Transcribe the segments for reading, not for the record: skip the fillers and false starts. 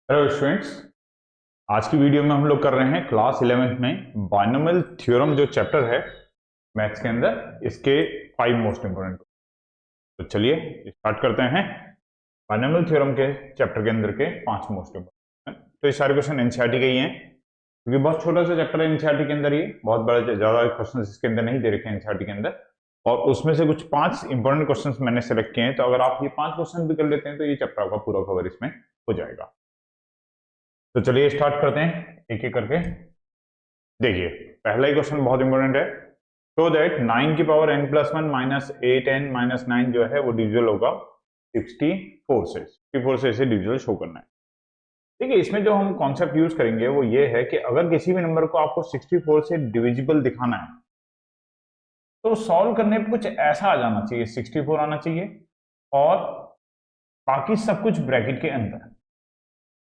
Hello students. आज की video में हम लोग कर रहे हैं क्लास 11th में बाइनोमियल थ्योरम जो चैप्टर है मैथ्स के अंदर, इसके 5 मोस्ट इंपोर्टेंट। तो चलिए स्टार्ट करते हैं बाइनोमियल थ्योरम के चैप्टर के अंदर के 5 मोस्ट इंपोर्टेंट। तो ये सारे क्वेश्चन एनसीईआरटी के ही हैं क्योंकि बहुत छोटा सा चैप्टर है एनसीईआरटी के अंदर, ये बहुत बड़ा ज्यादा क्वेश्चन इसके अंदर नहीं दे रखे हैं एनसीईआरटी के अंदर। और उसमें से कुछ 5 इंपॉर्टेंट क्वेश्चंस मैंने सेलेक्ट किए हैं, तो अगर आप ये 5 क्वेश्चन भी कर लेते हैं तो ये चैप्टर आपका पूरा कवर इसमें हो जाएगा। तो चलिए स्टार्ट करते हैं एक एक करके। देखिए पहला ही क्वेश्चन बहुत इंपॉर्टेंट है। तो दैट 9 की power n plus 1 minus 8n minus 9 जो है वो डिविजल होगा 64 से। 64 से इसे डिविजल शो करना है। ठीक है, इसमें जो हम कॉन्सेप्ट यूज करेंगे वो ये है कि अगर किसी भी नंबर को आपको 64 से डिविजिबल दिखाना है तो सॉल्व करने पे कुछ ऐसा आ जाना चाहिए, 64 आना चाहिए और बाकी सब कुछ ब्रैकेट के अंदर।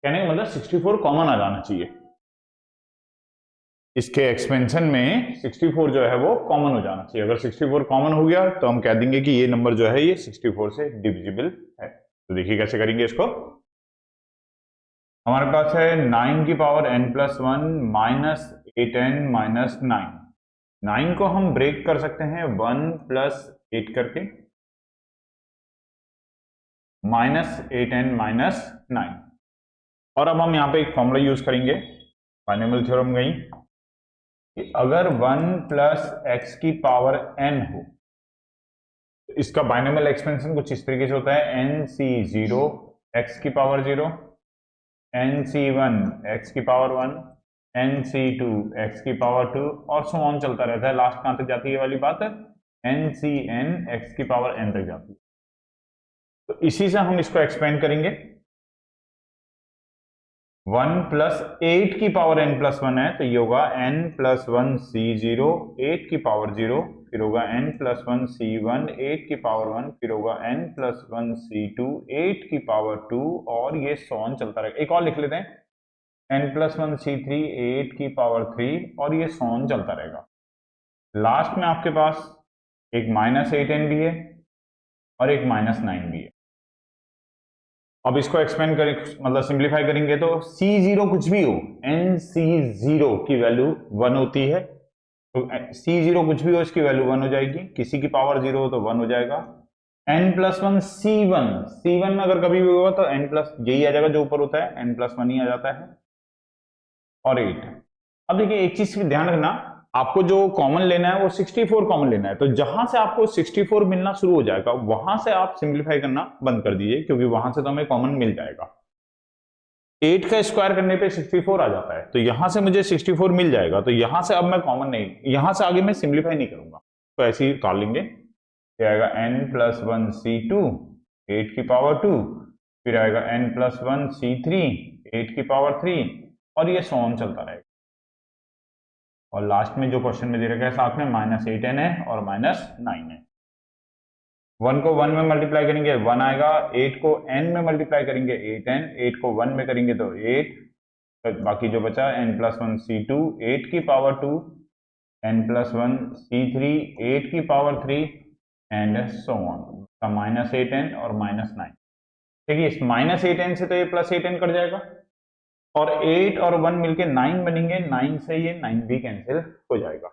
कहने का मतलब 64 कॉमन आ जाना चाहिए। इसके एक्सपेंशन में 64 जो है वो कॉमन हो जाना चाहिए। अगर 64 कॉमन हो गया तो हम कह देंगे कि ये नंबर जो है ये 64 से डिविजिबल है। तो देखिए कैसे करेंगे इसको। हमारे पास है 9 की power n plus 1 minus 8n minus 9। 9 को हम ब्रेक कर सकते हैं 1 प्लस 8 करके, माइनस 8n माइनस 9। और अब हम यहाँ पे एक फॉर्मूला यूज करेंगे बाइनोमियल थ्योरम गई कि अगर 1 प्लस एक्स की पावर n हो तो इसका बाइनोमियल एक्सपेंशन कुछ इस तरीके से होता है nc0 x की पावर 0, nc1 x की पावर 1, nc2 x की पावर 2 और सो ऑन चलता रहता है। लास्ट कहां तक जाती है ये वाली बात है, ncn x की पावर n तक जाती है। तो इसी से हम इसको एक्सपेंड करेंगे। 1 प्लस 8 की पावर n प्लस 1 है तो ये होगा n प्लस 1 c0 8 की पावर 0, फिर होगा n प्लस 1 c1 8 की पावर 1, फिर होगा n प्लस 1 c2 8 की पावर 2 और ये सॉन चलता रहेगा। एक और लिख लेते हैं n प्लस 1 c3 8 की पावर 3 और ये सॉन चलता रहेगा। लास्ट में आपके पास एक माइनस 8n भी है और एक माइनस 9 भी है। अब इसको एक्सपेंड करें, मतलब सिंप्लीफाई करेंगे तो C0 कुछ भी हो, NC0 की वैल्यू 1 होती है तो C0 कुछ भी हो इसकी वैल्यू 1 हो जाएगी। किसी की पावर 0 हो तो 1 हो जाएगा। n प्लस 1 C1 में अगर कभी भी होगा तो n प्लस यही आ जाएगा जो ऊपर होता है, n प्लस 1 ही आ जाता है और 8। अब देखिए एक चीज ध्यान रखना, आपको जो कॉमन लेना है वो 64 कॉमन लेना है। तो जहां से आपको 64 मिलना शुरू हो जाएगा वहां से आप सिंप्लीफाई करना बंद कर दीजिए क्योंकि वहां से तो हमें कॉमन मिल जाएगा। 8 का स्क्वायर करने पे 64 आ जाता है तो यहां से मुझे 64 मिल जाएगा, तो यहां से अब मैं कॉमन नहीं, यहां से आगे मैं सिंप्लीफाई नहीं करूंगा। तो ऐसे ही उतार लेंगे, ये आएगा n प्लस 1 c2 8 की पावर 2, फिर आएगा n प्लस 1 c3 8 की पावर 3 और ये सॉन चलता रहेगा। और लास्ट में जो क्वेश्चन में दे रखा है साथ में माइनस 8n है और माइनस 9 है। 1 को 1 में मल्टीप्लाई करेंगे 1 आएगा, 8 को n में मल्टीप्लाई करेंगे 8n, 8 को 1 में करेंगे तो 8, बाकी जो बचा n प्लस 1 c2 8 की पावर 2, n प्लस 1 c3 8 की power 3 and so on, minus 8n और माइनस 9। देखिए इस माइनस 8n से तो ये प्लस 8n कट जाएगा और 8 और 1 मिलके 9 बनेंगे, 9 से ये 9 भी कैंसिल हो जाएगा।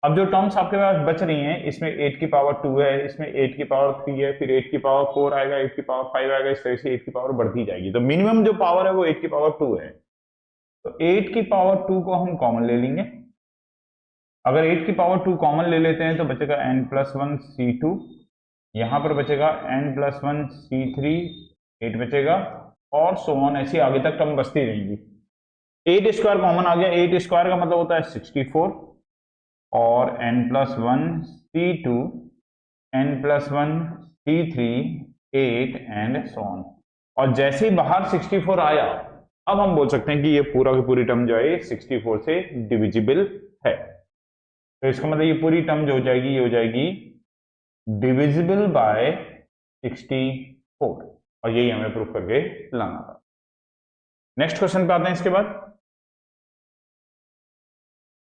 अब जो टर्म्स आपके पास बच रही हैं इसमें 8 की पावर 2 है, इसमें 8 की पावर 3 है, फिर 8 की पावर 4 आएगा, 8 की पावर 5 आएगा, इस तरह से 8 की पावर बढ़ती जाएगी। तो मिनिमम जो पावर है वो 8 की पावर 2 है। तो 8 की पावर 2 को हम कॉमन ले लेंगे। अगर 8 की पावर 2 कॉमन ले लेते हैं तो बचेगा n प्लस 1 c2, यहां पर बचेगा n प्लस 1 c3 8 बचेगा और सो ऑन, ऐसी आगे तक टर्म बचती रहेंगी। 8 स्क्वायर कॉमन आ गया, 8 स्क्वायर का मतलब होता है 64 और n plus 1 c2 n plus 1 c3 8 and so on. और जैसे ही बाहर 64 आया अब हम बोल सकते हैं कि ये पूरा की पूरी टर्म जो है 64 से डिविजिबल है। तो इसका मतलब ये पूरी टर्म जो हो जाएगी ये हो जाएगी डिविजिबल बाय 64 और यही हमें प्रूफ करके लाना था। नेक्स्ट क्वेश्चन पे आते हैं। इसके बाद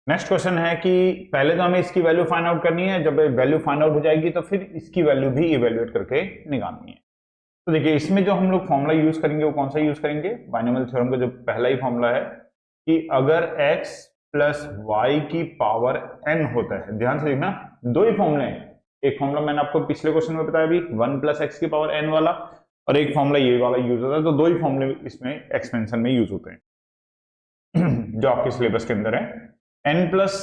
नेक्स्ट क्वेश्चन है कि पहले तो हमें इसकी वैल्यू फाइंड आउट करनी है, जब वैल्यू फाइंड आउट हो जाएगी तो फिर इसकी वैल्यू भी इवेल्युएट करके निकालनी है। तो देखिए इसमें जो हम लोग फॉर्मूला यूज करेंगे वो कौन सा यूज करेंगे, बाइनोमियल थ्योरम का जो पहला ही फॉर्मूला है कि अगर x प्लस वाई की पावर n होता है, ध्यान से देखना दो ही फॉर्मूले हैं, एक फॉर्मूला मैंने आपको पिछले क्वेश्चन में बताया अभी 1 प्लस एक्स की पावर n वाला, और एक फॉर्मूला ये वाला यूज होता है, तो दो ही फॉर्मूले इसमें एक्सपेंशन में यूज होते हैं जो आपके सिलेबस के अंदर है। n plus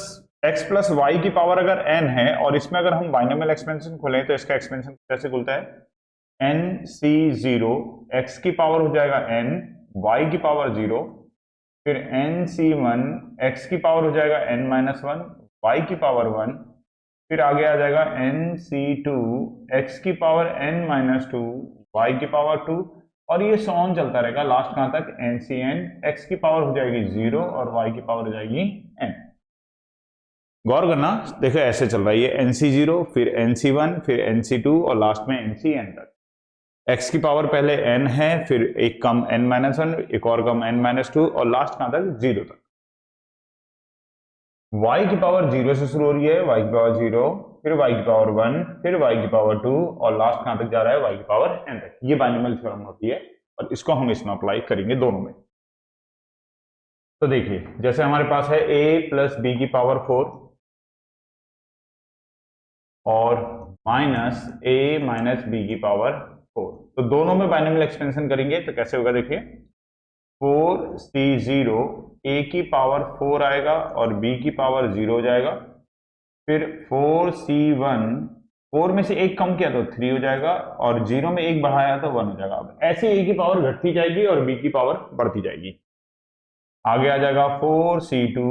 X plus Y की पावर अगर n है और इसमें अगर हम बाइनोमियल एक्सपेंशन खोलें तो इसका एक्सपेंशन कैसे खुलता है, n c0 x की पावर हो जाएगा n, y की पावर 0, फिर n c1 x की पावर हो जाएगा n माइनस 1, y की पावर 1, फिर आगे आ जाएगा n c2 x की पावर n माइनस 2, y की पावर 2, और ये सॉन चलता रहेगा लास्ट कहां तक, n cn x की पावर हो जाएगी 0 और y की पावर हो जाएगी n। गौर करना, देखो ऐसे चल रहा है ये nc0 फिर nc1 फिर nc2 और लास्ट में ncn तक। x की पावर पहले n है, फिर एक कम n माइनस 1, एक और कम n माइनस 2 और लास्ट कहां तक 0 तक। y की पावर 0 से शुरू हो रही है, y की पावर 0, फिर y की पावर 1, फिर y की पावर 2 और लास्ट कहां तक जा रहा है, y की पावर n तक। ये बाइनोमियल थ्योरम होती है और इसको हम इसमें अप्लाई करेंगे दोनों में। तो देखिए जैसे हमारे पास है a प्लस बी की पावर 4 और माइनस a माइनस बी की पावर 4, तो दोनों में बाइनोमियल एक्सपेंशन करेंगे तो कैसे होगा, देखिए 4c0 a की पावर 4 आएगा और b की पावर 0 हो जाएगा, फिर 4c1 4 में से एक कम किया तो 3 हो जाएगा और 0 में एक बढ़ाया तो 1 हो जाएगा। अब ऐसे a की पावर घटती जाएगी और b की पावर बढ़ती जाएगी। आगे आ जाएगा 4c2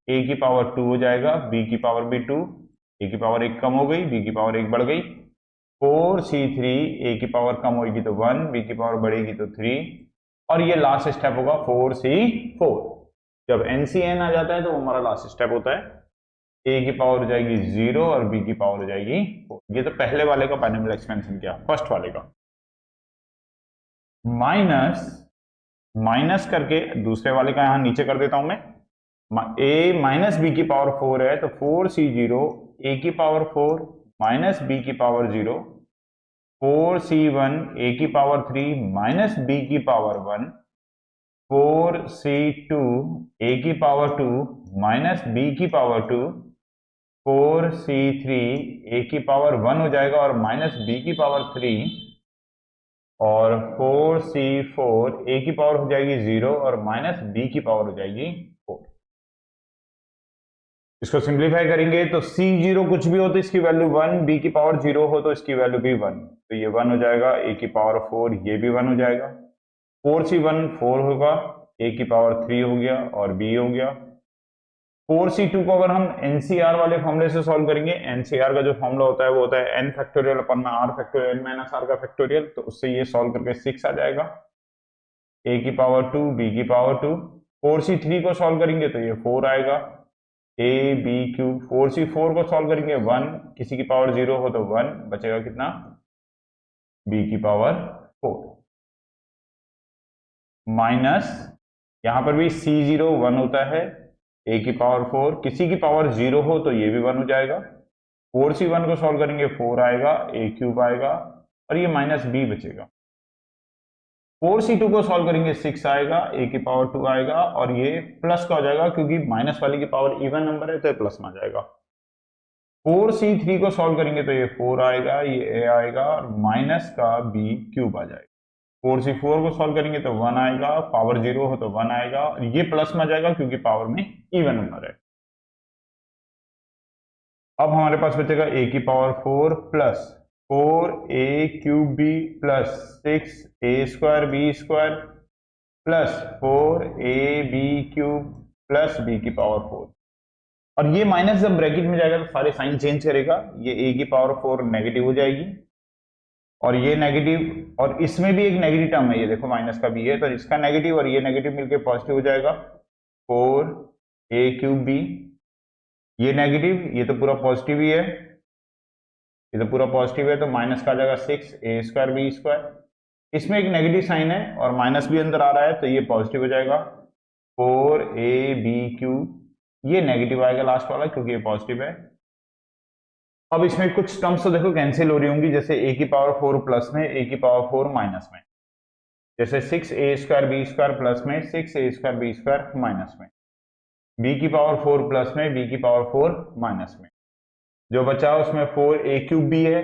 a की पावर 2 हो जाएगा, b की पावर भी 2, a की पावर एक कम हो गई, b की पावर एक बढ़ गई। 4c3 a की पावर कम होगी तो 1, b की पावर बढ़ेगी तो 3, और ये लास्ट स्टेप होगा 4c4। जब ncn आ जाता है तो वो हमारा लास्ट स्टेप होता है, a की पावर हो जाएगी 0 और b की पावर हो जाएगी 4। ये तो पहले वाले का बाइनोमियल एक्सपेंशन किया, फर्स्ट वाले का। माइनस करके दूसरे वाले का यहां नीचे कर देता हूं मैं, a माइनस बी की पावर 4 है तो 4c0 a की पावर 4 माइनस b की पावर 0, 4c1 a की पावर 3 माइनस b की पावर 1, 4c2 a की पावर 2 माइनस b की पावर 2, 4c3 a की पावर 1 हो जाएगा और माइनस b की पावर 3, और 4c4 a की पावर हो जाएगी 0 और माइनस b की पावर हो जाएगी 4। इसको सिंप्लीफाई करेंगे तो c0 कुछ भी हो तो इसकी वैल्यू 1, b की पावर 0 हो तो इसकी वैल्यू भी 1, तो ये 1 हो जाएगा, a की पावर 4 ये भी 1 हो जाएगा, 4c1 4 होगा, a की पावर 3 हो गया और b हो गया। 4c2 को अगर हम NCR वाले फॉर्मूले से सॉल्व करेंगे, NCR का जो फॉर्मूला होता है वो होता है n फैक्टोरियल अपन में r फैक्टोरियल माइनस r का फैक्टोरियल, तो उससे ये सॉल्व करके 6 आ जाएगा, a की पावर 2 b की पावर 2। 4c3 को सॉल्व करेंगे तो ये 4 आएगा, a b क्यूब। 4c4 को सॉल्व करेंगे 1, किसी की पावर 0 हो तो 1 बचेगा, कितना b की पावर 4 माइनस, यहां पर भी c0 1 होता है, a की पावर 4, किसी की पावर 0 हो तो ये भी 1 हो जाएगा। 4c1 को सॉल्व करेंगे 4 आएगा, a क्यूब आएगा और ये माइनस b बचेगा। 4c2 को सॉल्व करेंगे 6 आएगा, a की पावर 2 आएगा और ये प्लस का हो जाएगा क्योंकि माइनस वाले की पावर इवन नंबर है तो ये प्लस में आ जाएगा। 4c3 को सॉल्व करेंगे तो ये 4 आएगा, ये a आएगा और माइनस का b क्यूब आ जाएगा। 4c4 को सॉल्व करेंगे तो 1 आएगा, पावर 0 हो तो 1 आएगा और ये प्लस में आ जाएगा क्योंकि पावर में इवन नंबर है। अब हमारे पास बचेगा a की power 4 plus 4a cube b plus 6a square b square plus 4ab cube plus b की पावर 4, और ये माइनस जब ब्रैकेट में जाएगा तो सारे साइन चेंज करेगा, ये a की पावर 4 नेगेटिव हो जाएगी और ये नेगेटिव, और इसमें भी एक नेगेटिव टर्म है, ये देखो माइनस का भी है तो इसका नेगेटिव और ये नेगेटिव मिलके पॉजिटिव हो जाएगा, 4a क्यूब b, ये नेगेटिव, ये तो पूरा पॉजिटिव ही है, ये तो पूरा पॉजिटिव है तो माइनस का आ जाएगा 6a स्क्वायर b स्क्वायर, इसमें एक नेगेटिव साइन है और माइनस भी अंदर आ रहा है तो ये पॉजिटिव हो जाएगा, 4ab क्यूब, ये नेगेटिव आएगा लास्ट वाला क्योंकि ये पॉजिटिव है, अब इसमें कुछ टर्म्स तो देखो कैंसिल हो रही होंगी, जैसे a की पावर 4 प्लस में, a की पावर 4 माइनस में, जैसे 6a² b² प्लस में 6a² b² माइनस में, b की पावर 4 प्लस में b की पावर 4 माइनस में, जो बचा उसमें 4a³ b है,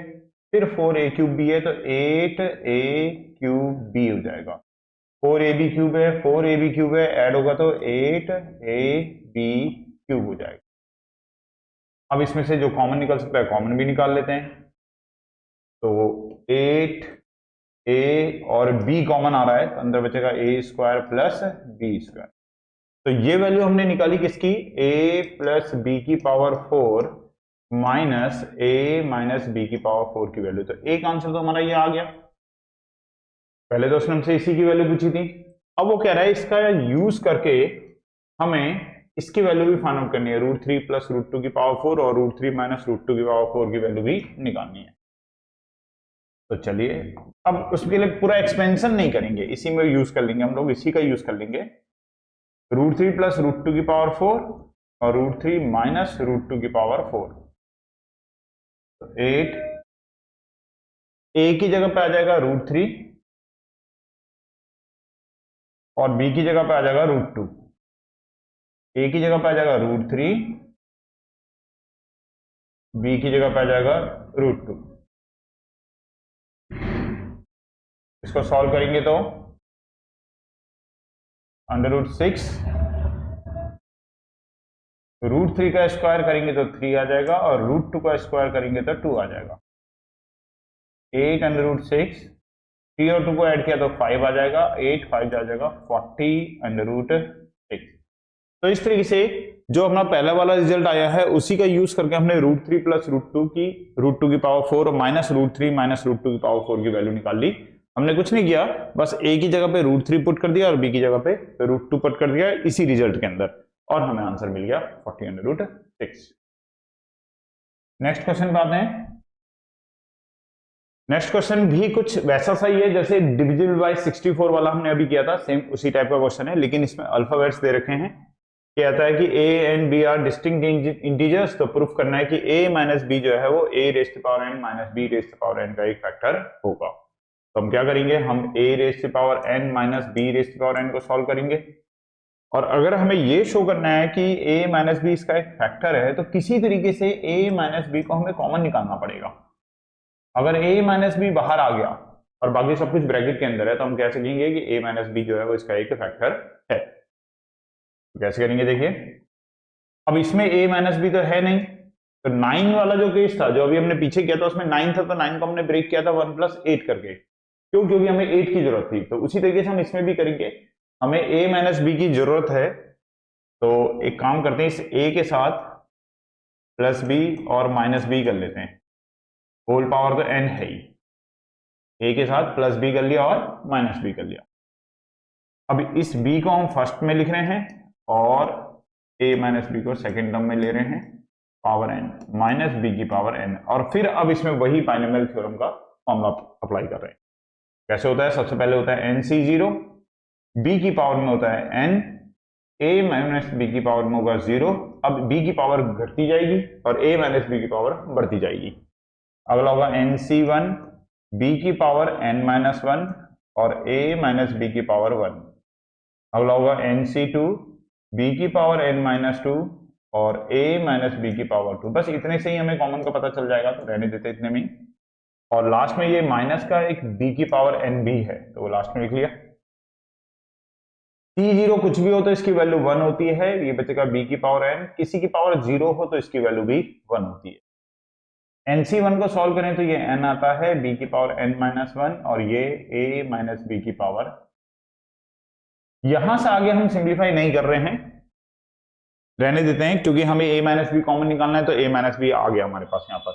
फिर 4a³ b है तो 8a³ b हो जाएगा। 4ab³ है, 4ab³ है, ऐड होगा तो 8ab³ हो जाएगा। अब इसमें से जो कॉमन निकल सकता है कॉमन भी निकाल लेते हैं, तो 8a और b कॉमन आ रहा है तो अंदर बचेगा a² प्लस b²। तो ये वैल्यू हमने निकाली किसकी, a प्लस बी की power 4 minus a minus B की पावर 4 की वैल्यू। तो एक आंसर तो हमारा ये आ गया। पहले तो उसने हमसे इसी की वैल्यू पूछी थी, अब वो कह रहा है इसका यूज करके हमें इसकी वैल्यू भी फाइंड आउट करनी है, √3 प्लस √2 की पावर 4 और √3 माइनस √2 की पावर 4 की वैल्यू भी निकालनी है। तो चलिए अब उसके लिए पूरा एक्सपेंशन नहीं करेंगे, इसी में यूज कर लेंगे हम लोग, इसी का यूज कर लेंगे। √3 प्लस √2 की पावर 4 और √3 माइनस √2 की पावर 4, तो 8 a की जगह पे आ जाएगा √3 और b की जगह पे आ जाएगा √2। a की जगह पे आ जाएगा √3, b की जगह पे आ जाएगा √2। इसको सॉल्व करेंगे तो √6, √3 का स्क्वायर करेंगे तो 3 आ जाएगा और √2 का स्क्वायर करेंगे तो 2 आ जाएगा। 8 √6, 3 और 2 को ऐड किया तो 5 आ जाएगा, 8 5 आ जाएगा 40 √6। तो इस तरीके से जो अपना पहला वाला रिजल्ट आया है उसी का यूज करके हमने √3 प्लस √2 की पावर 4 और माइनस √3 माइनस √2 की पावर 4 की वैल्यू निकाल ली। हमने कुछ नहीं किया, बस a की जगह पे √3 पुट कर दिया और b की जगह पे √2 पुट कर दिया इसी रिजल्ट के अंदर, और हमें आंसर मिल गया 40 √6। नेक्स्ट क्वेश्चन पे आते हैं। नेक्स्ट क्वेश्चन भी कुछ वैसा सा ही है जैसे डिविजिबल बाय 64 वाला हमने अभी किया था, सेम उसी टाइप का क्वेश्चन है, लेकिन इसमें अल्फाबेट्स दे रखे हैं। कहता है कि a and b are distinct integers, तो प्रूफ करना है कि a माइनस बी जो है वो a raise to power n minus b raise to power n का एक फैक्टर होगा। तो हम क्या करेंगे, हम a raise to power n minus b raise to power n को सॉल्व करेंगे, और अगर हमें ये शो करना है कि a माइनस बी इसका एक फैक्टर है तो किसी तरीके से a माइनस बी को हमें कॉमन निकालना पड़ेगा। अगर a माइनस बी बाहर आ गया और बाकी सब कुछ ब्रैकेट के अंदर है तो हम कह सकेंगे कि a माइनस बी जो है वो इसका एक फैक्टर है। तो कैसे करेंगे देखिए, अब इसमें a माइनस बी तो है नहीं, तो 9 वाला जो केस था जो अभी हमने पीछे किया था उसमें 9 था, तो 9 को हमने ब्रेक किया था 1 प्लस 8 करके, क्यों, क्योंकि हमें 8 की जरूरत थी। तो उसी तरीके से हम इसमें भी करेंगे, हमें a माइनस बी की जरूरत है, तो एक काम करते हैं इस a के साथ प्लस b और माइनस b कर लेते हैं, होल पावर तो n है ही, a के साथ प्लस b कर लिया और माइनस b कर लिया। अब इस b को हम फर्स्ट में लिख रहे हैं और a माइनस बी को सेकेंड टर्म में ले रहे हैं, पावर n माइनस बी की पावर n, और फिर अब इसमें वही बाइनोमियल थ्योरम का फॉर्मूला अप्लाई कर रहे हैं। कैसे होता है, सबसे पहले होता है nc0, b की पावर में होता है n, a माइनस बी की पावर में होगा 0। अब b की पावर घटती जाएगी और a माइनस बी की पावर बढ़ती जाएगी। अगला होगा nc1, b की पावर n माइनस 1 और a माइनस बी की पावर 1। अगला होगा nc2, b की पावर n माइनस 2 और a माइनस बी की पावर 2। बस इतने से ही हमें कॉमन का पता चल जाएगा, तो रहने देते इतने में। और लास्ट में ये माइनस का एक b की पावर n भी है तो वो लास्ट में लिख लिया। c0 कुछ भी हो तो इसकी वैल्यू 1 होती है, ये बचेगा b की पावर n, किसी की पावर 0 हो तो इसकी वैल्यू भी 1 होती है। nc1 को सॉल्व करें तो ये n आता है, b की पावर n माइनस 1 और ये a माइनस बी की पावर। यहां से आगे हम सिंप्लीफाई नहीं कर रहे हैं, रहने देते हैं, क्योंकि हमें a माइनस बी कॉमन निकालना है, तो a माइनस बी आ गया हमारे पास यहाँ पर।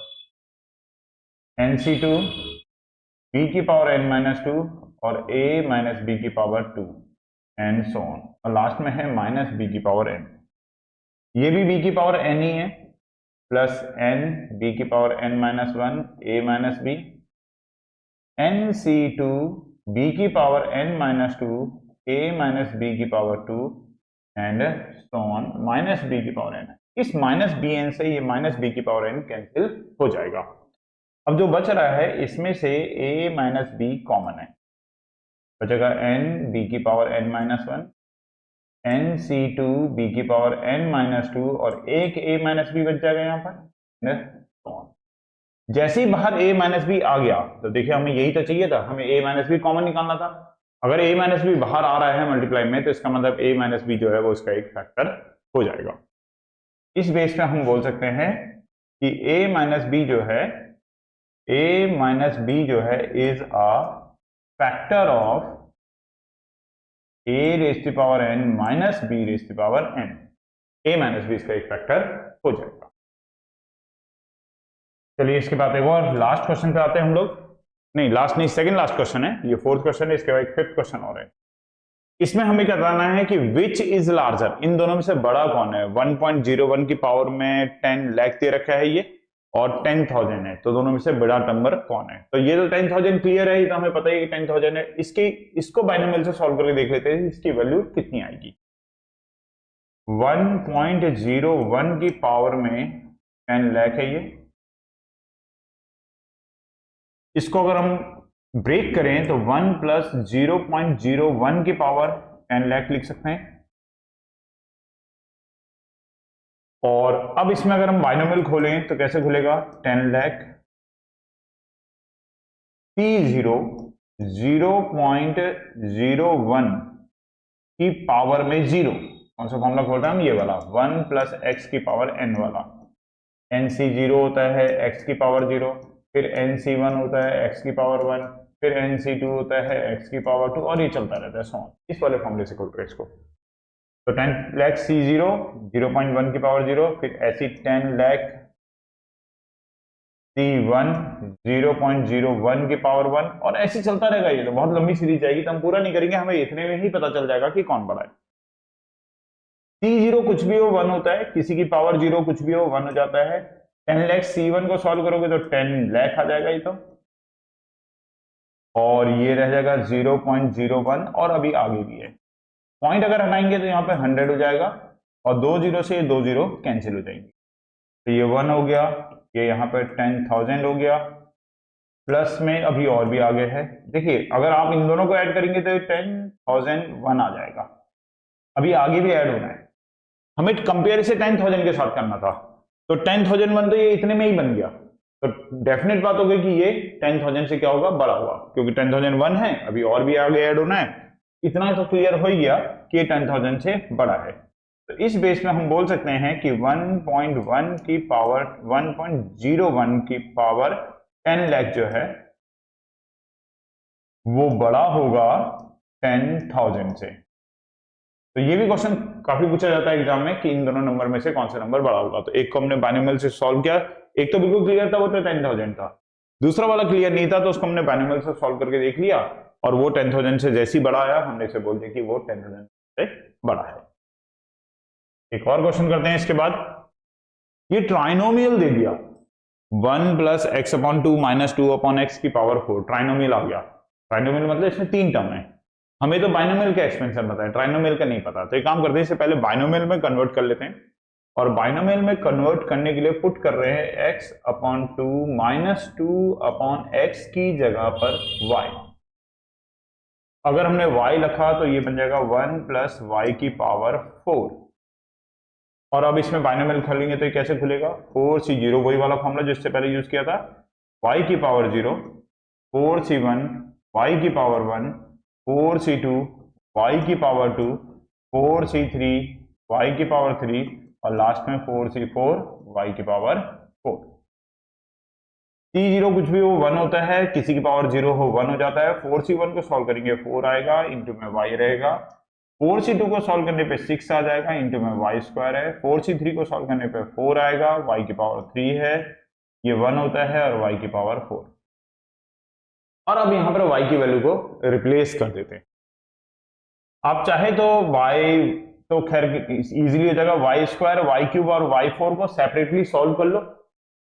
nc2 b की पावर n माइनस 2 और a माइनस बी की पावर 2 एंड सो ऑन, और लास्ट में है माइनस बी की पावर n। ये भी b की पावर n ही है, प्लस n b की power n minus 1 a minus B, nc2 b की power n minus 2 a minus B की power 2 and so on minus B की पावर n। इस माइनस बी एन से ये माइनस बी की पावर एन कैंसिल हो जाएगा। अब जो बच रहा है इसमें से a माइनस बी कॉमन है, बचेगा n b की power n minus one, N C two B की पावर n माइनस टू, और एक a माइनस बी बच जाएगा यहाँ पर। जैसे ही बाहर a माइनस बी आ गया तो देखिए हमें यही तो चाहिए था, हमें a माइनस बी कॉमन निकालना था। अगर a माइनस बी बाहर आ रहा है मल्टीप्लाई में तो इसका मतलब a माइनस बी जो है वो इसका एक फैक्टर हो जाएगा। इस बेस पे हम बोल सकते हैं कि a माइनस बी जो है, a माइनस बी जो है is a factor of a raise to power n minus b raise to power n। a minus B इसका एक फैक्टर हो जाएगा। चलिए इसके बाद एक और लास्ट क्वेश्चन पे आते हैं हम लोग। नहीं लास्ट नहीं, सेकंड लास्ट क्वेश्चन है, ये फोर्थ क्वेश्चन है, इसके बाद फिफ्थ क्वेश्चन और है। इसमें हमें क्या बताना है कि विच इज लार्जर, इन दोनों में से बड़ा कौन है। 1.01 की पावर में 10 लाख दे रखा है ये, और 10,000 है, तो दोनों में से बड़ा नंबर कौन है। तो ये तो 10,000 क्लियर है, ये तो हमें पता है कि 10,000 है। इसको बाइनोमियल से सॉल्व करके देख लेते हैं इसकी वैल्यू कितनी आएगी। 1.01 की पावर में 10 लाख है ये, इसको अगर हम ब्रेक करें तो 1 प्लस 0.01 की पावर 10 लाख लिख सकते हैं। और अब इसमें अगर हम बाइनोमियल खोलें तो कैसे खुलेगा, 10 लाख P0 0.01 की पावर में 0, कौन सा फॉर्मूला खोल रहे हैं हम, ये वाला 1 प्लस एक्स की पावर n वाला। nc0 होता है x की पावर 0, फिर nc1 होता है x की पावर 1, फिर nc2 होता है x की पावर 2, और ये चलता रहता है सो। इस वाले फॉर्मूले से खोल रहे हैं इसको। तो 10 लाख c0 0.1 की पावर 0, फिर ऐसी 10 लाख c1 0.01 की पावर 1, और ऐसे चलता रहेगा। ये तो बहुत लंबी सीरीज जाएगी, तो हम पूरा नहीं करेंगे, हमें इतने में ही पता चल जाएगा कि कौन बड़ा है। c0 कुछ भी हो 1 होता है, किसी की पावर 0 कुछ भी हो 1 हो जाता है। 10 लाख c1 को सॉल्व करोगे तो 10 लाख आ जाएगा ये तो, और ये रह जाएगा 0.01, और अभी आगे भी है। पॉइंट अगर हटाएंगे तो यहाँ पे 100 हो जाएगा, और 2 जीरो से 2 जीरो कैंसिल हो जाएंगे। तो ये 1 हो गया, ये यहाँ पे 10,000 हो गया, प्लस में अभी और भी आगे है। देखिए अगर आप इन दोनों को ऐड करेंगे तो 10,001 आ जाएगा, अभी आगे भी ऐड होना है। हमें कंपेयर से 10,000 के साथ करना था, तो 10,001 तो ये इतने में ही बन गया। तो डेफिनेट बात हो गई कि ये 10,000 से क्या होगा, बड़ा होगा, क्योंकि 10,001 है, अभी और भी आगे ऐड होना है। इतना तो क्लियर हो ही गया कि ये 10,000 से बड़ा है। तो इस बेस में हम बोल सकते हैं कि 1.1 की पावर 1.01 की पावर 10 लाख जो है वो बड़ा होगा 10,000 से। तो ये भी क्वेश्चन काफी पूछा जाता है एग्जाम में कि इन दोनों नंबर में से कौन सा नंबर बड़ा होगा। तो एक को हमने बाइनोमियल से सॉल्व किया, एक तो बिल्कुल क्लियर था, वो तो 10,000 था। दूसरा वाला क्लियर नहीं था, तो उसको हमने बाइनोमियल से सॉल्व करके देख लिया, और वो 10,000 से जैसी बड़ा आया हमने इसे बोल दिया कि वो 10,000 से बड़ा है। एक और क्वेश्चन करते हैं इसके बाद। ये ट्राइनोमियल दे दिया, 1 plus x upon 2 minus 2 upon x की पावर 4, ट्राइनोमियल आ गया। ट्राइनोमियल मतलब इसमें 3 टर्म है, हमें तो बाइनोमियल का एक्सपेंशन पता है, ट्राइनोमियल का नहीं पता। तो एक काम करते हैं, इससे पहले बाइनोमियल में कन्वर्ट कर लेते हैं, और बाइनोमियल में कन्वर्ट करने के लिए पुट कर रहे हैं x upon 2 minus 2 upon x की जगह पर y। अगर हमने y रखा तो ये बन जाएगा 1 प्लस वाई की पावर 4, और अब इसमें बाइनोमियल खोलेंगे तो ये कैसे खुलेगा, 4c0, वही वाला फॉर्मूला जिससे पहले यूज किया था, y की पावर 0, 4c1 y की पावर 1, 4c2 y की पावर 2, 4c3 y की पावर 3, और लास्ट में 4c4 y की पावर 4। c0 कुछ भी हो 1 होता है, किसी की पावर 0 हो 1 हो जाता है। 4c1 को सॉल्व करेंगे 4 आएगा, इंटू में y रहेगा। 4c2 को सॉल्व करने पे 6 आ जाएगा, इंटू में y स्क्वायर है। 4c3 को सॉल्व करने पे 4 आएगा, y की पावर 3 है, ये 1 होता है, और y की पावर 4। और अब यहां पर y की वैल्यू को रिप्लेस कर देते हैं। आप चाहे तो y तो खैर इजीली हो जाएगा, वाई स्क्वायर वाई क्यूब और y4 को सेपरेटली सॉल्व कर लो,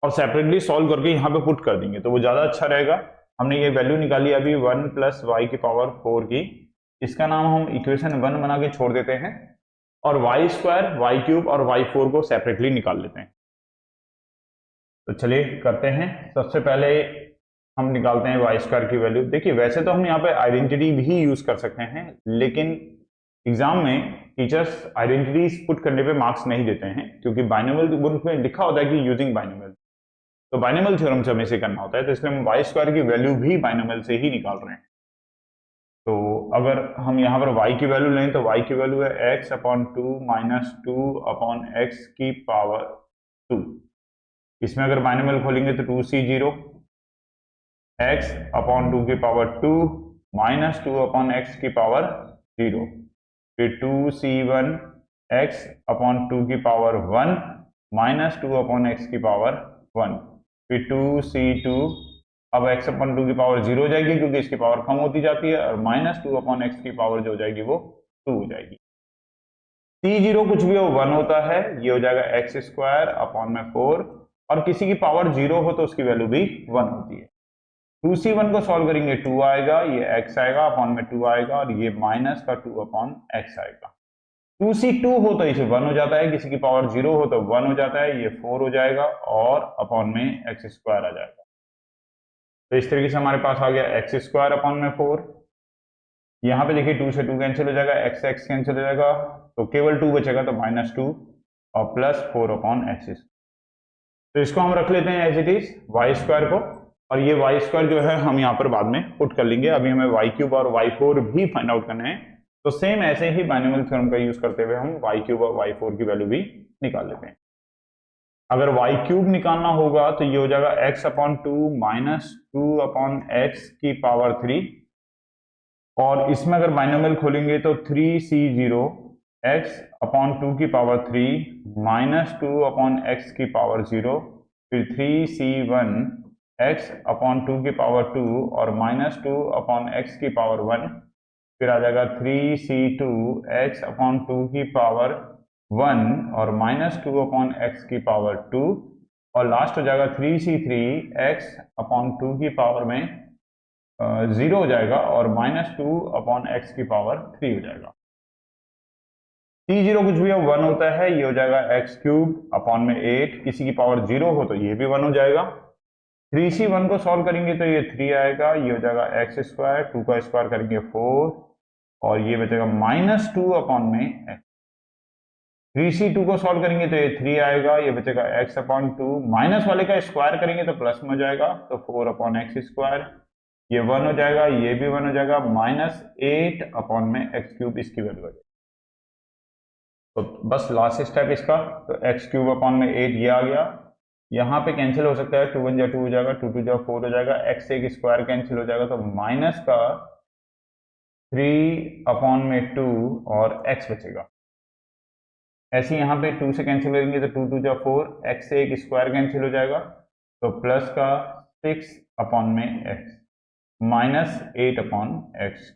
और सेपरेटली सॉल्व करके यहाँ पे पुट कर देंगे तो वो ज्यादा अच्छा रहेगा। हमने ये वैल्यू निकाली अभी 1 प्लस वाई की पावर 4 की, इसका नाम हम इक्वेशन 1 बना के छोड़ देते हैं, और वाई स्क्वायर, वाई क्यूब और वाई फोर को सेपरेटली निकाल लेते हैं। तो चलिए करते हैं। सबसे पहले हम निकालते हैं वाई स्क्वायर की वैल्यू। देखिए वैसे तो हम यहाँ पे आइडेंटिटी भी यूज कर सकते हैं, लेकिन एग्जाम में टीचर्स आइडेंटिटीज पुट करने पे मार्क्स नहीं देते हैं, क्योंकि बाइनोमियल गुण में लिखा होता है कि यूजिंग बाइनोमियल, तो बाइनोमियल थ्योरम से हमें से करना होता है, तो इसलिए हम वाई स्क्वायर की वैल्यू भी बाइनोमियल से ही निकाल रहे हैं। तो अगर हम यहाँ पर y की वैल्यू लें तो y की वैल्यू है x upon 2 minus 2 upon x की पावर 2। इसमें अगर बाइनोमियल खोलेंगे तो 2c0 x अपॉन 2 की पावर 2 माइनस 2 अपॉन एक्स की पावर 0, फिर 2c1 x अपॉन 2 की पावर 1 माइनस 2 अपॉन एक्स की पावर 1, फिर 2c2, अब x अपॉन 2 की पावर 0 हो जाएगी क्योंकि इसकी पावर कम होती जाती है, और माइनस 2 अपॉन एक्स की पावर जो हो जाएगी वो 2 हो जाएगी। c0 कुछ भी हो 1 होता है, ये हो जाएगा एक्स स्क्वायर अपॉन में 4, और किसी की पावर 0 हो तो उसकी वैल्यू भी 1 होती है। 2c1 को सॉल्व करेंगे 2 आएगा, ये x आएगा अपॉन में 2 आएगा, और ये माइनस का 2 अपॉन एक्स आएगा। 2c2 हो तो इसे 1 हो जाता है, किसी की पावर 0 हो तो 1 हो जाता है, ये 4 हो जाएगा, और अपॉन में एक्स स्क्वायर आ जाएगा। तो इस तरीके से हमारे पास आ गया एक्स स्क्वायर अपॉन में 4। यहाँ पे देखिए 2 से 2 कैंसिल हो जाएगा, एक्स एक्स कैंसिल हो जाएगा, तो केवल 2 बचेगा, तो माइनस 2 और प्लस 4 अपॉन एक्स। तो इसको हम रख लेते हैं as it is Y square को, और ये वाई स्क्वायर जो है हम यहाँ पर बाद में पुट कर लेंगे। अभी हमें वाई क्यूब और वाई फोर भी फाइंड आउट करने हैं, तो सेम ऐसे ही बाइनोमियल थ्योरम का यूज करते हुए हम वाई क्यूब और वाई फोर की वैल्यू भी निकाल लेते हैं। अगर वाई क्यूब निकालना होगा तो ये हो जाएगा x upon 2 minus 2 upon x की पावर 3, और इसमें अगर बाइनोमियल खोलेंगे तो 3c0 एक्स अपॉन 2 की पावर 3 माइनस 2 अपॉन एक्स की पावर 0, फिर 3c1 एक्स अपॉन 2 की पावर 2 और माइनस 2 अपॉन एक्स की पावर 1, फिर आ जाएगा 3c2 एक्स अपॉन 2 की पावर 1 और माइनस 2 अपॉन एक्स की पावर 2, और लास्ट हो जाएगा 3c3 एक्स अपॉन 2 की पावर में 0 हो जाएगा, और माइनस 2 अपॉन एक्स की पावर 3 हो जाएगा। c0 कुछ भी हो 1 होता है, ये हो जाएगा एक्स क्यूब अपॉन में 8, किसी की पावर 0 हो तो ये भी 1 हो जाएगा। 3c1 को सॉल्व करेंगे तो ये 3 आएगा, ये हो जाएगा एक्स स्क्वायर, 2 का स्क्वायर करेंगे 4, और ये बचेगा माइनस 2 अपॉन में एक्स। 3c2 को सॉल्व करेंगे तो ये 3 आएगा, ये बचेगा एक्स अपॉन 2, माइनस वाले का स्क्वायर करेंगे तो प्लस में हो जाएगा, तो 4 अपॉन एक्स स्क्वायर, ये 1 हो जाएगा, ये भी 1 हो जाएगा, माइनस 8 अपॉन में एक्स क्यूब इसकी वैल्यू आ जाएगी। तो बस लास्ट स्टेप इसका, तो एक्स क्यूब अपॉन में 8 ये आ गया, यहाँ पे कैंसिल हो सकता है, 2 1 जा 2 हो जाएगा, 2 2 जा 4 हो जाएगा, एक्स एक स्क्वायर कैंसिल हो जाएगा, तो माइनस का 3 अपॉन में 2 और एक्स बचेगा। ऐसे यहाँ पे 2 से कैंसिल करेंगे तो 2 2 जा 4, एक्स से एक स्क्वायर कैंसिल हो जाएगा, तो प्लस का 6 अपॉन में एक्स माइनस 8 अपॉन एक्स।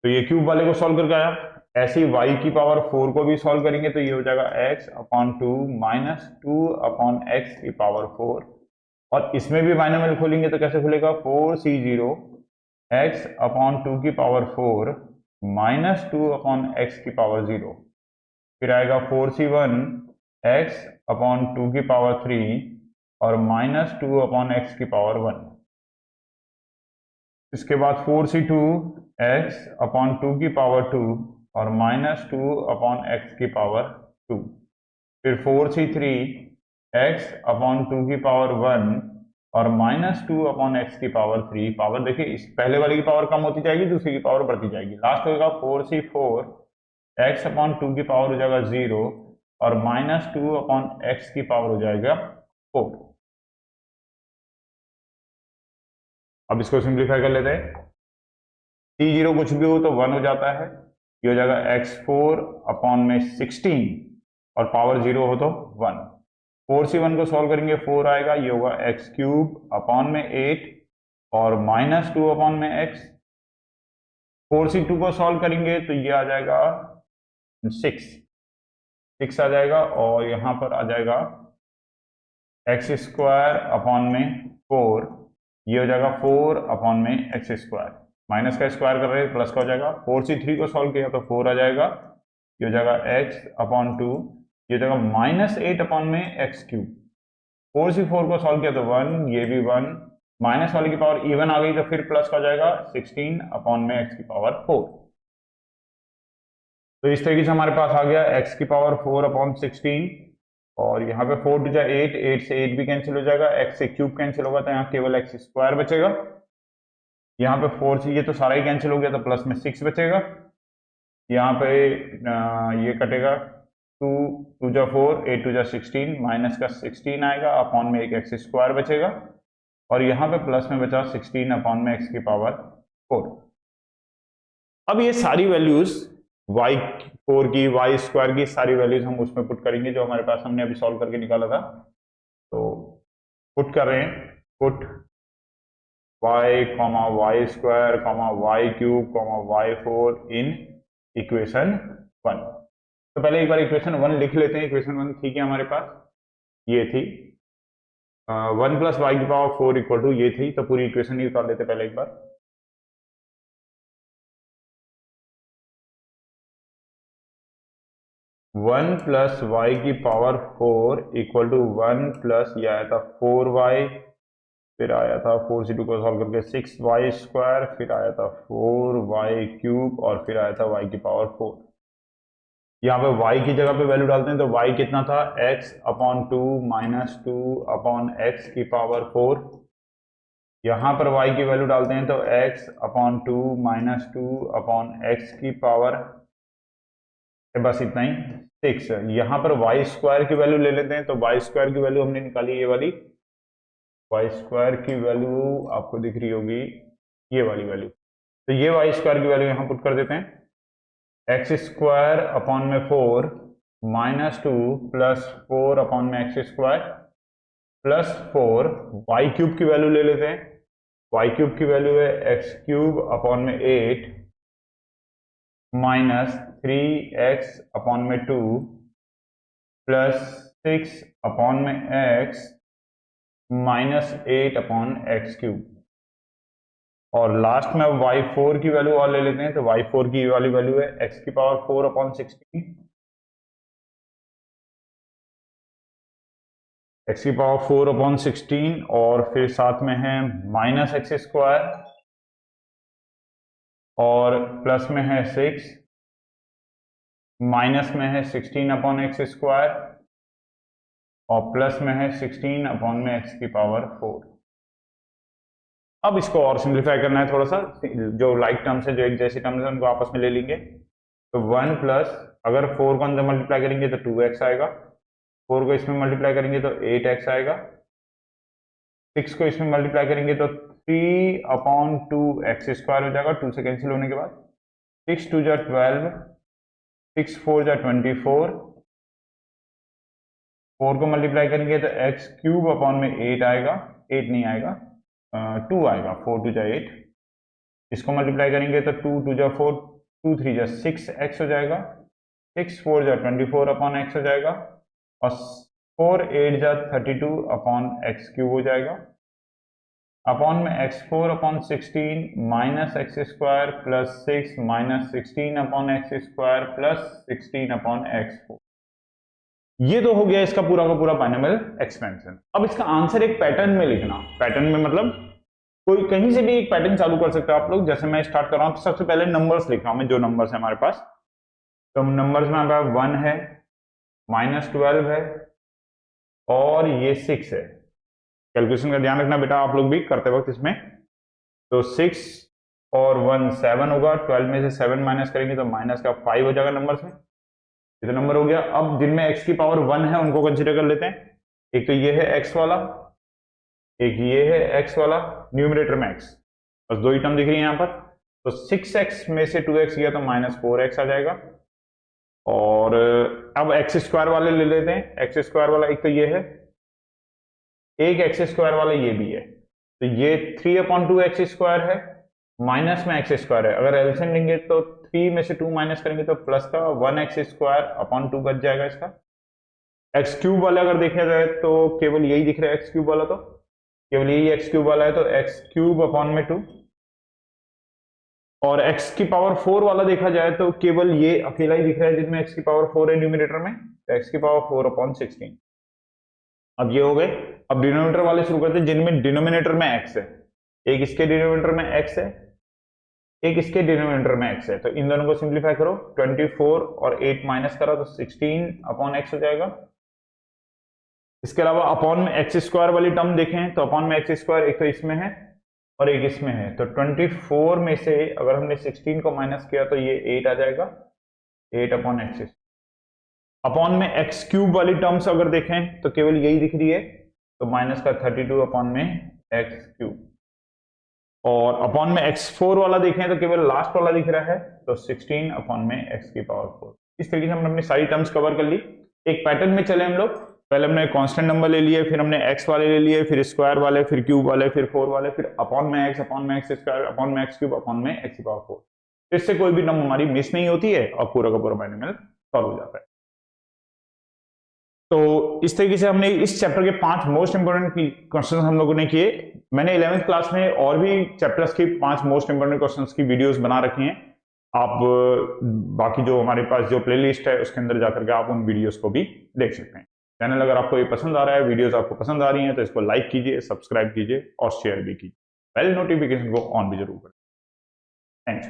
तो ये क्यूब वाले को सॉल्व करके आया। ऐसे ही y की पावर 4 को भी सॉल्व करेंगे तो ये हो जाएगा x upon 2 minus 2 upon x की पावर 4, और इसमें भी बाइनोमियल खोलेंगे तो कैसे खुलेगा, 4c0 x अपॉन 2 की पावर 4 माइनस 2 अपॉन एक्स की पावर 0, फिर आएगा 4c1 x अपॉन 2 की पावर 3 और माइनस 2 अपॉन एक्स की पावर 1। इसके बाद 4c2 x अपॉन 2 की पावर 2 और माइनस 2 अपॉन एक्स की पावर 2, फिर 4c3 x अपॉन 2 की पावर 1 और माइनस 2 अपॉन एक्स की पावर 3। पावर देखिए इस पहले वाले की पावर कम होती जाएगी, दूसरी की पावर बढ़ती जाएगी, लास्ट होगा 4c4 x अपॉन 2 की पावर हो जाएगा 0 और माइनस 2 अपॉन एक्स की पावर हो जाएगा 4। अब इसको सिंप्लीफाई कर लेते हैं। c0 कुछ भी हो तो 1 हो जाता है, ये हो जाएगा x4 अपॉन में 16 और पावर 0 हो तो 1। 4c1 को सॉल्व करेंगे 4 आएगा, ये होगा एक्स क्यूब अपॉन में 8 और माइनस 2 अपॉन में x। 4c2 को सॉल्व करेंगे तो ये आ जाएगा 6 आ जाएगा, और यहाँ पर आ जाएगा एक्स स्क्वायर अपॉन में 4, ये हो जाएगा 4 अपॉन में एक्स स्क्वायर, माइनस का स्क्वायर कर रहे हैं प्लस का हो जाएगा। 4c3 को सॉल्व किया तो 4 आ जाएगा, ये हो जाएगा x/2, ये हो जाएगा -8 में x³। 4 से 4 को सॉल्व किया तो 1, ये भी 1, माइनस वाले की पावर इवन आ गई तो फिर प्लस का हो जाएगा 16/4। तो इस तरीके से हमारे पास आ गया x⁴/16, और यहाँ पे 4 टू जा 8, 8 से 8 भी कैंसिल हो जाएगा, x से क्यूब कैंसिल होगा तो यहाँ केवल x² बचेगा। यहाँ पे 4 से ये तो सारा ही कैंसिल हो गया तो प्लस में 6 बचेगा। यहाँ पे ये कटेगा, 2 टू जा 4, 8 टू जा 16, माइनस का 16 आएगा, अपॉन में एक x² बचेगा, और यहाँ पे प्लस में बचा 16/x⁴। अब ये सारी वैल्यूज y4 की, y² की सारी वैल्यूज हम उसमें पुट करेंगे जो हमारे पास हमने अभी सॉल्व करके निकाला था। तो पुट कर रहे हैं, put y, y², y³ y4 in equation 1। तो पहले एक बार इक्वेशन 1 लिख लेते हैं। इक्वेशन 1 ठीक है हमारे पास, ये थी 1 + y⁴ ये थी। तो पूरी इक्वेशन ही उतार लेते पहले एक बार। 1 + y⁴ = 1 प्लस ये आया था 4y, फिर आया था 4 से 2 को सॉल्व करके 6y², फिर आया था 4y³ और फिर आया था y⁴। यहाँ पे y की जगह पे वैल्यू डालते हैं तो y कितना था, x/2 - 2/x⁴। यहाँ पर y की वैल्यू डालते हैं तो x/2 - 2/x⁴, बस इतना ही, 6। यहाँ पर y² की वैल्यू ले लेते हैं तो y² की वैल्यू हमने निकाली, ये वाली y² की वैल्यू आपको दिख रही होगी, ये वाली वैल्यू। तो ये y² की वैल्यू यहाँ पुट कर देते हैं, x² अपॉन में 4 - 2 + 4 अपॉन में x² प्लस 4, y³ की वैल्यू ले लेते हैं। y³ की वैल्यू है x³ अपॉन में 8 -3x/2 प्लस 6 अपॉन में x -8/x³। और लास्ट में y4 की वैल्यू और ले लेते हैं तो y4 की वाली वैल्यू है x⁴/16, x⁴/16 और फिर साथ में है -x² और प्लस में है 6, माइनस में है 16/x² और प्लस में है 16/x⁴। अब इसको और सिंप्लीफाई करना है थोड़ा सा, जो लाइक टर्म्स है, जो एक जैसी टर्म्स है, उनको आपस में ले लेंगे। तो 1 प्लस, अगर 4 को अंदर मल्टीप्लाई करेंगे तो 2x आएगा, 4 को इसमें मल्टीप्लाई करेंगे तो 8x आएगा, 6 को इसमें मल्टीप्लाई करेंगे तो 3/2x² हो जाएगा, 2 से कैंसिल होने के बाद। 6 2 जा 12, 6 4 जा 24, 4 को मल्टीप्लाई करेंगे तो x³ में 8 आएगा, 8 नहीं आएगा, 2 आएगा, 4 2 जा 8। इसको मल्टीप्लाई करेंगे तो 2 2 जा 4, 2 3 जा 6x हो जाएगा, 6 4 जा 24/x हो जाएगा, और 4 8 जा 32/x³ हो जाएगा, अपॉन में x4/16 -x² plus 6 -16/x² plus 16/x4। ये तो हो गया इसका पूरा का पूरा बाइनोमियल एक्सपेंशन। अब इसका आंसर एक पैटर्न में लिखना। पैटर्न में मतलब कोई कहीं से भी एक पैटर्न चालू कर सकते हो आप लोग। जैसे मैं स्टार्ट कर रहा हूं तो सबसे पहले नंबर्स लिख रहा हूं मैं, जो नंबर्स है हमारे पास। तो नंबर्स में हमारे पास 1 है, -12 है और ये 6 है। कैलकुलेशन का ध्यान रखना बेटा आप लोग भी करते वक्त इसमें। तो 6 और 1 7 होगा, 12 में से 7 माइनस करेंगे तो माइनस का 5 हो जाएगा नंबर्स में। ये तो नंबर हो गया। अब जिनमें x⁴ 1 है उनको कंसीडर कर लेते हैं। एक तो ये है x वाला, एक ये है x वाला, न्यूमरेटर में x, बस दो ही टर्म दिख रही है यहाँ पर। तो 6x में से 2x गया तो -4x आ जाएगा। और अब x² वाले ले लेते हैं। x² वाला एक तो ये है, एक x² वाला ये भी है। तो ये 3/2x² है, माइनस में x² है। अगर एलसीएम लेंगे तो 3 में से 2 माइनस करेंगे तो प्लस का 1x²/2 बच जाएगा इसका। x³ वाला अगर देखा जाए तो केवल यही दिख रहा है x³ वाला, तो केवल यही x³ वाला है, तो x³/2। और x की पावर 4 वाला देखा जाए तो केवल ये अकेला ही दिख रहा है जिसमें x की पावर 4 है न्यूमिनेटर में, तो x की पावर 4 अपॉन 16। अब ये हो गए। अब डिनोमिनेटर वाले शुरू करते हैं जिनमें डिनोमिनेटर में x है। एक इसके डिनोमिनेटर में x है, एक इसके डिनोमिनेटर में x है, तो इन दोनों को सिंप्लीफाई करो, 24 और 8 माइनस करो तो 16 अपॉन x हो जाएगा। इसके अलावा अपॉन में एक्स स्क्वायर वाली टर्म देखें तो अपॉन में एक्स स्क्वायर एक तो इसमें है और एक इसमें है, तो 24 में से अगर हमने 16 को माइनस किया तो ये 8 आ जाएगा, 8 अपॉन एक्स। अपॉन में एक्स क्यूब वाली टर्म्स अगर देखें तो केवल यही दिख रही है, तो माइनस का 32 अपॉन में एक्स क्यूब। और अपॉन में x4 वाला देखें तो केवल लास्ट वाला दिख रहा है, तो 16 अपॉन में x की पावर 4। इस तरीके से हमने अपनी सारी टर्म्स कवर कर ली। एक पैटर्न में चले हम लोग, पहले हमने कांस्टेंट नंबर ले लिए, फिर हमने x वाले ले लिए, फिर स्क्वायर वाले, फिर क्यूब वाले, फिर 4 वाले, फिर अपॉन में x स्क्वायर, अपॉन में x क्यूब, अपॉन में x की पावर 4। इससे कोई भी टर्म हमारी मिस नहीं होती है और पूरा का पूरा बाइनोमियल सॉल्व हो जाता है। तो इस तरीके से हमने इस चैप्टर के 5 मोस्ट इंपोर्टेंट क्वेश्चन हम लोगों ने किए। मैंने 11th क्लास में और भी चैप्टर्स की 5 मोस्ट इंपोर्टेंट क्वेश्चंस की वीडियोस बना रखी हैं। आप बाकी जो हमारे पास जो प्लेलिस्ट है उसके अंदर जाकर के आप उन वीडियोस को भी देख सकते हैं। चैनल अगर आपको ये पसंद आ रहा है, वीडियोस आपको पसंद आ रही हैं, तो इसको लाइक कीजिए, सब्सक्राइब कीजिए और शेयर भी कीजिए। बेल नोटिफिकेशन को ऑन भी जरूर करें। थैंक्स।